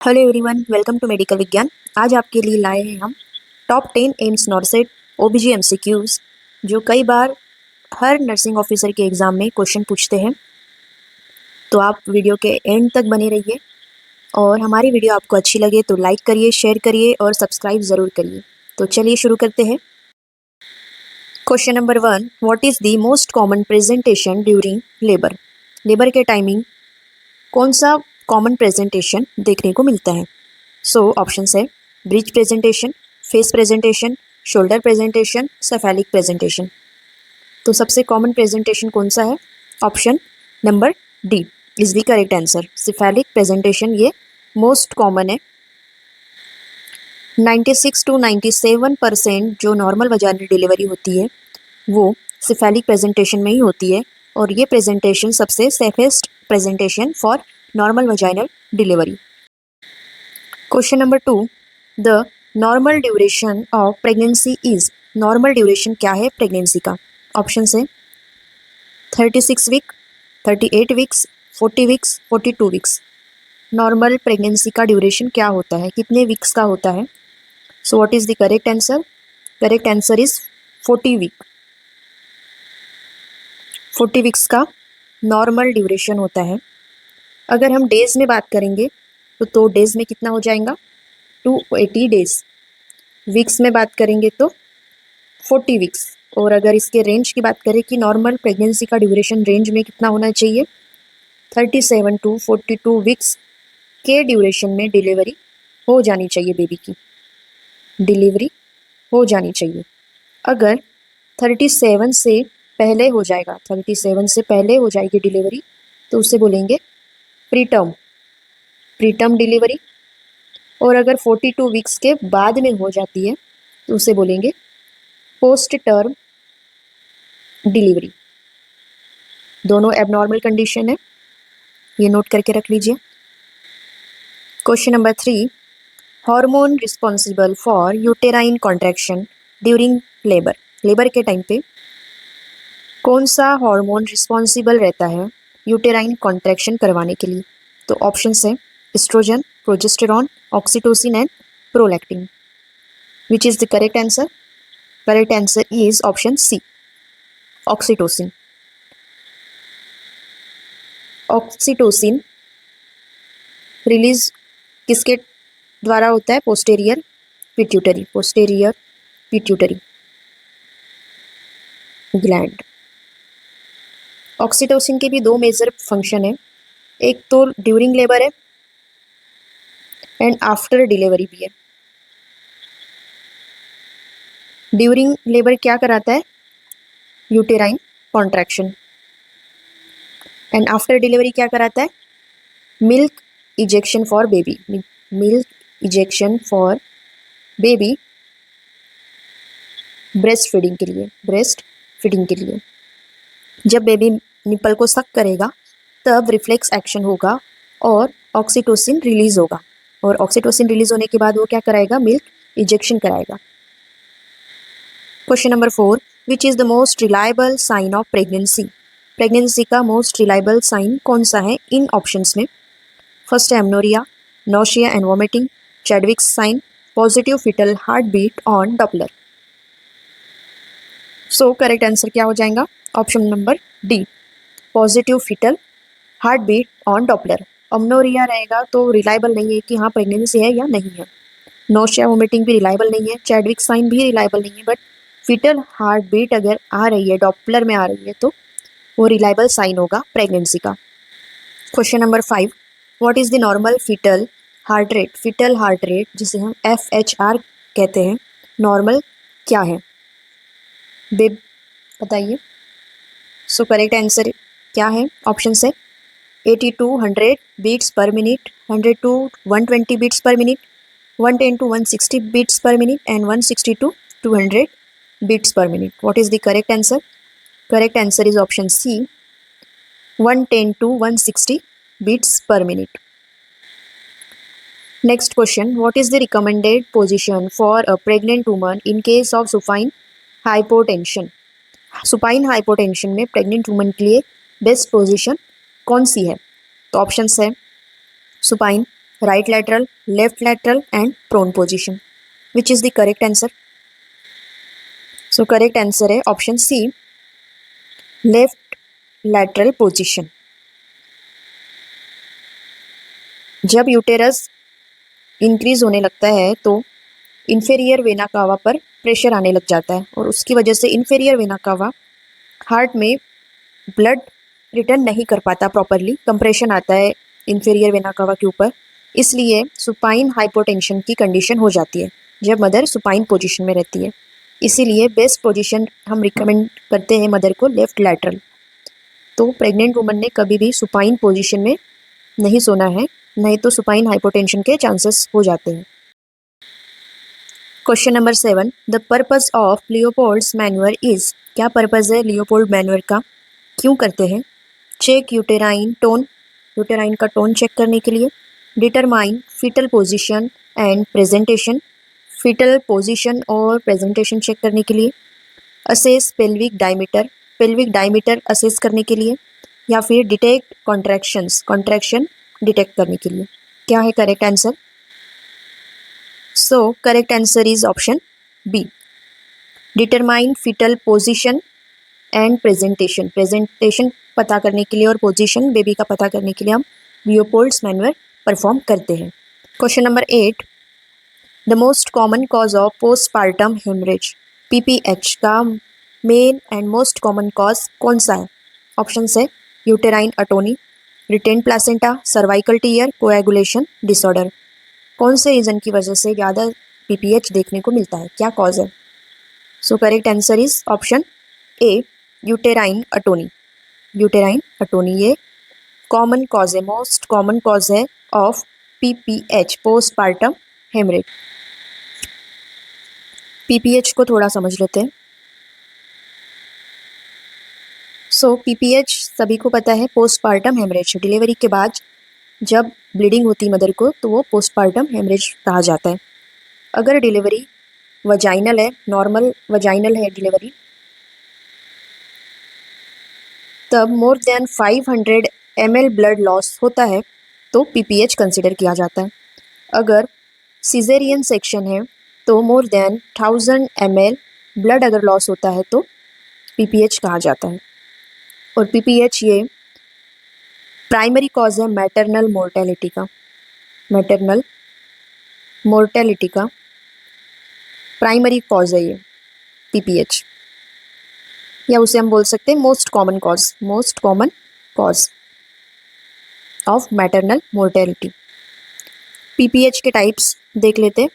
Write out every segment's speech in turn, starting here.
Hello everyone, welcome to medical Vigyan. आज आपके लिए लाए हैं हम top 10 AIIMS NORCET OBG MCQs, जो कई बार हर नर्सिंग ऑफिसर के एग्ज़ाम में क्वेश्चन पूछते हैं। तो आप वीडियो के एंड तक बने रहिए और हमारी वीडियो आपको अच्छी लगे तो लाइक करिए, शेयर करिए और सब्सक्राइब ज़रूर करिए। तो चलिए शुरू करते हैं। Question number 1, what is the most common presentation during labour? Labour के टाइमिंग कौन सा कॉमन प्रेजेंटेशन देखने को मिलता है? सो ऑप्शंस है bridge presentation, face presentation, shoulder presentation, cephalic presentation. तो सबसे कॉमन प्रेजेंटेशन कौन सा है? Option number D is the correct answer. Cephalic presentation ये मोस्ट कॉमन है। 96 to 97% जो नॉर्मल वजाइनल डिलीवरी होती है वो सेफेलिक प्रेजेंटेशन में ही होती है, और ये प्रेजेंटेशन सबसे safest presentation for normal vaginal delivery. Question number 2, the normal duration of pregnancy is. Normal duration क्या है प्रेगनेंसी का? ऑप्शन है 36 week, 38 weeks, 40 weeks, 42 weeks. Normal pregnancy का ड्यूरेशन क्या होता है, कितने वीक्स का होता है? So what is the correct answer? Correct answer is 40 week. 40 weeks का नॉर्मल ड्यूरेशन होता है। अगर हम डेज में बात करेंगे तो डेज में कितना हो जाएगा? 280 डेज। वीक्स में बात करेंगे तो 40 वीक्स। और अगर इसके रेंज की बात करें कि नॉर्मल प्रेगनेंसी का ड्यूरेशन रेंज में कितना होना चाहिए, 37 to 42 वीक्स के ड्यूरेशन में डिलीवरी हो जानी चाहिए, बेबी की डिलीवरी हो जानी चाहिए। अगर 37 से पहले हो जाएगा, 37 से पहले हो जाएगी डिलीवरी, तो उसे बोलेंगे प्रीटर्म प्रीटर्म डिलीवरी। और अगर 42 वीक्स के बाद में हो जाती है तो उसे बोलेंगे पोस्ट टर्म डिलीवरी। दोनों एबनॉर्मल कंडीशन है, ये नोट करके रख लीजिए। Question number 3, hormone responsible for uterine contraction during labour. Labour के टाइम पे कौन सा हार्मोन रिस्पॉन्सिबल रहता है यूटेराइन कॉन्ट्रैक्शन करवाने के लिए? तो ऑप्शंस है estrogen, progesterone, oxytocin and prolactin. Which is the correct answer? Correct answer is option C, oxytocin. Oxytocin release किसके द्वारा होता है? Posterior pituitary, posterior pituitary gland. Oxytocin के भी दो मेजर फंक्शन है, एक तो ड्यूरिंग लेबर है एंड आफ्टर डिलीवरी भी है। ड्यूरिंग लेबर क्या कराता है? Uterine contraction. And after delivery क्या कराता है? Milk ejection for baby, milk ejection for baby, breast feeding के लिए, ब्रेस्ट फीडिंग के लिए। जब बेबी निपल को सक करेगा तब रिफ्लेक्स एक्शन होगा और ऑक्सीटोसिन रिलीज होगा, और ऑक्सीटोसिन रिलीज होने के बाद वो क्या कराएगा? मिल्क इंजेक्शन कराएगा। Question number 4, which is the most reliable sign of pregnancy. Pregnancy का मोस्ट रिलायबल साइन कौन सा है इन ऑप्शंस में? फर्स्ट है amenorrhoea, nausea and vomiting, Chadwick's sign, positive foetal heart beat on Doppler. So correct answer क्या हो जाएगा? Option number D, positive foetal heart beat on Doppler. Amenorrhoea रहेगा तो रिलायबल नहीं है कि हाँ प्रेगनेंसी है या नहीं है। नोशिया वोमिटिंग भी रिलायबल नहीं है, चैडविक साइन भी रिलायबल नहीं है, बट फिटल हार्ट बीट अगर आ रही है, डॉपलर में आ रही है, तो वो रिलायबल साइन होगा प्रेगनेंसी का। Question number 5, what is the normal foetal heart rate. Foetal heart rate जिसे हम FHR कहते हैं, नॉर्मल क्या है? बेब बताइए। सो करेक्ट आंसर क्या है? ऑप्शन है 80 to 100 beats per minute, 100 to 120 beats per minute, 110 to 160 beats per minute and 160 to 200 beats per minute. What is the correct answer? Correct answer is option C, 110 to 160 beats per minute. Next question, what is the recommended position for a pregnant woman in case of supine hypotension. Supine hypotension में pregnant woman के लिए best position कौन सी है? तो options है supine, right lateral, left lateral and prone position. Which is the correct answer? So correct answer है option C, left lateral position. जब uterus increase होने लगता है तो इन्फेरियर वेना कावा पर प्रेशर आने लग जाता है और उसकी वजह से इन्फेरियर वेना कावा हार्ट में ब्लड रिटर्न नहीं कर पाता प्रॉपरली, कंप्रेशन आता है इन्फेरियर वेना कावा के ऊपर, इसलिए सुपाइन हाइपोटेंशन की कंडीशन हो जाती है जब मदर सुपाइन पोजीशन में रहती है। इसीलिए बेस्ट पोजीशन हम रिकमेंड करते हैं मदर को लेफ्ट लैटरल। तो प्रेग्नेंट वुमन ने कभी भी सुपाइन पोजीशन में नहीं सोना है, नहीं तो सुपाइन हाइपोटेंशन के चांसेस हो जाते हैं। Question number 7, the purpose of Leopold's manoeuvre is, क्या पर्पस है लियोपोल्ड मैन्यूअर का, क्यों करते हैं? चेक यूटेराइन टोन, यूटेराइन का टोन चेक करने के लिए, determine foetal position and presentation, foetal position और प्रेजेंटेशन चेक करने के लिए, assess pelvic diameter, pelvic diameter assess करने के लिए, या फिर डिटेक्ट कॉन्ट्रैक्शंस, कॉन्ट्रैक्शन डिटेक्ट करने के लिए। क्या है correct answer? So correct answer is option B, determine foetal position and presentation, presentation पता करने के लिए और पोजीशन बेबी का पता करने के लिए हम लियोपोल्ड्स मैन्यूअर परफॉर्म करते हैं। Question number 8, the most common cause of postpartum haemorrhage, PPH का main and most common cause कौन सा है? ऑप्शन है uterine atony, retained placenta, cervical tear, coagulation disorder. कौन से रीजन की वजह से ज़्यादा पीपीएच देखने को मिलता है, क्या कॉज है? So correct answer is option A, uterine atony, uterine atony ये कॉमन कॉज है, मोस्ट कॉमन कॉज है of PPH, postpartum haemorrhage. PPH को थोड़ा समझ लेते हैं। सो पीपीएच सभी को पता है, पोस्टपार्टम हेमरेज, डिलीवरी के बाद जब ब्लीडिंग होती है मदर को तो वो पोस्टपार्टम हेमरेज कहा जाता है। अगर डिलीवरी वजाइनल है, नॉर्मल वजाइनल है डिलीवरी, तब more than 500 ml blood loss होता है तो पीपीएच कंसिडर किया जाता है। अगर सिजेरियन सेक्शन है तो मोर देन 1000 ml ब्लड अगर लॉस होता है तो पीपीएच कहा जाता है। और पीपीएच ये प्राइमरी कॉज है मैटरनल मोर्टेलिटी का, मैटरनल मोर्टेलिटी का प्राइमरी कॉज है ये पीपीएच, या उसे हम बोल सकते हैं most common cause, most common cause of maternal mortality. PPH के टाइप्स देख लेते हैं।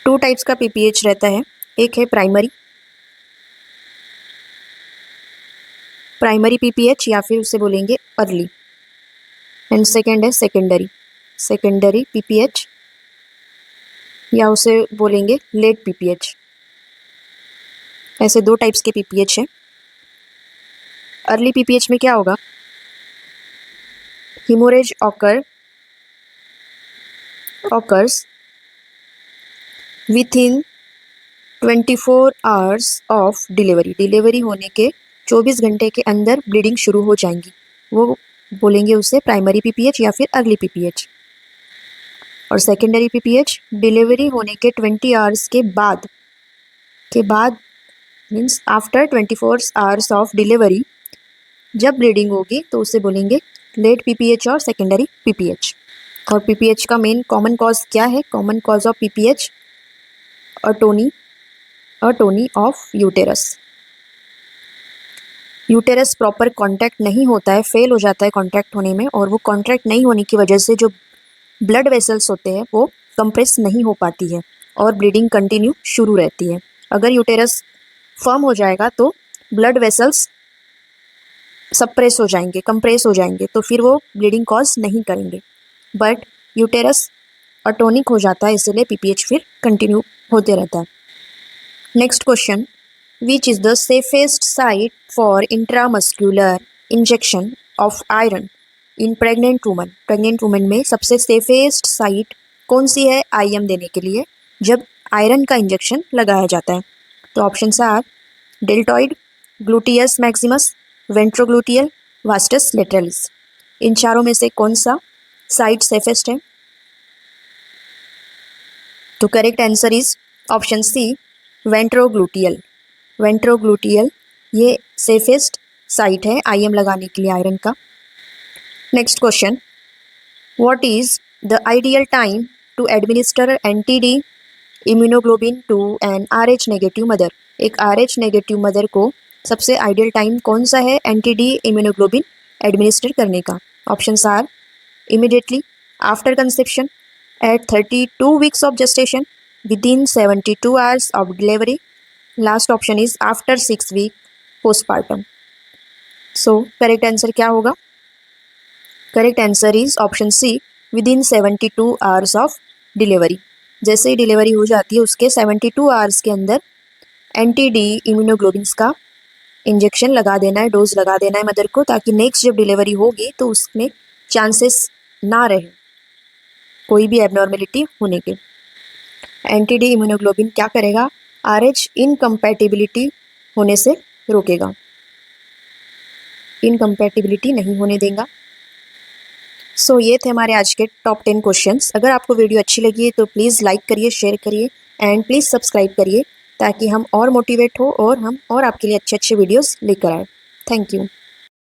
2 टाइप्स का पीपीएच रहता है, एक है प्राइमरी, प्राइमरी पीपीएच या फिर उसे बोलेंगे अर्ली, एंड सेकेंड है सेकेंडरी, सेकेंडरी पीपीएच या उसे बोलेंगे लेट पीपीएच। ऐसे 2 टाइप्स के पीपीएच है। अर्ली पीपीएच में क्या होगा, haemorrhage occurs within 24 hours of delivery, delivery होने के 24 घंटे के अंदर ब्लीडिंग शुरू हो जाएंगी, वो बोलेंगे उसे प्राइमरी पीपीएच या फिर अर्ली पीपीएच। और सेकेंडरी पीपीएच डिलीवरी होने के 20 आवर्स के बाद means after 24 hours of delivery जब ब्लीडिंग होगी तो उसे बोलेंगे लेट पीपीएच और सेकेंडरी पीपीएच। और पीपीएच का मेन कॉमन कॉज क्या है? Common cause of PPH atony of uterus, uterus proper contact नहीं होता है, फेल हो जाता है कॉन्टैक्ट होने में, और वो कॉन्टैक्ट नहीं होने की वजह से जो ब्लड वेसल्स होते हैं वो कंप्रेस नहीं हो पाती है और ब्लीडिंग कंटिन्यू शुरू रहती है। अगर यूटेरस फर्म हो जाएगा तो ब्लड वेसल्स सप्रेस हो जाएंगे, कंप्रेस हो जाएंगे, तो फिर वो ब्लीडिंग कॉज नहीं करेंगे। बट यूटेरस अटोनिक हो जाता है, इसलिए पीपीएच फिर कंटिन्यू होते रहता है। Next question, which is the safest site for intramuscular injection of iron in pregnant woman? Pregnant woman में सबसे सेफेस्ट साइट कौन सी है आईएम देने के लिए जब आयरन का इंजेक्शन लगाया जाता है? तो option are deltoid, gluteus maximus, ventrogluteal, vastus lateralis. इन चारों में से कौन सा साइट सेफेस्ट है? तो correct answer is option C, ventrogluteal. Ventrogluteal ये सेफेस्ट साइट है IM लगाने के लिए आयरन का। Next question, what is the ideal time to administer anti-D immunoglobin to an RH negative mother? एक RH नेगेटिव मदर को सबसे आइडियल टाइम कौन सा है एंटी-डी इम्यूनोग्लोबिन एडमिनिस्टर करने का? Options are immediately, after conception, at 32 weeks of gestation, within 72 hours of delivery, last option is after 6 week postpartum. So correct answer क्या होगा? Correct answer is option C, within 72 hours of delivery. जैसे ही delivery हो जाती है उसके 72 hours के अंदर एंटी-डी इम्यूनोग्लोबिन्स का इंजेक्शन लगा देना है, डोज लगा देना है मदर को, ताकि नेक्स्ट जब डिलीवरी होगी तो उसमें चांसेस ना रहे कोई भी एबनॉर्मेलिटी होने के। एंटी-डी इम्यूनोग्लोबिन क्या करेगा? RH इनकम्पैटिबिलिटी होने से रोकेगा, इनकम्पैटिबिलिटी नहीं होने देगा। सो ये थे हमारे आज के टॉप 10 क्वेश्चंस। अगर आपको वीडियो अच्छी लगी है तो प्लीज़ लाइक करिए, शेयर करिए एंड प्लीज़ सब्सक्राइब करिए, ताकि हम और मोटिवेट हो और हम और आपके लिए अच्छे अच्छे वीडियोस लेकर आए। Thank you.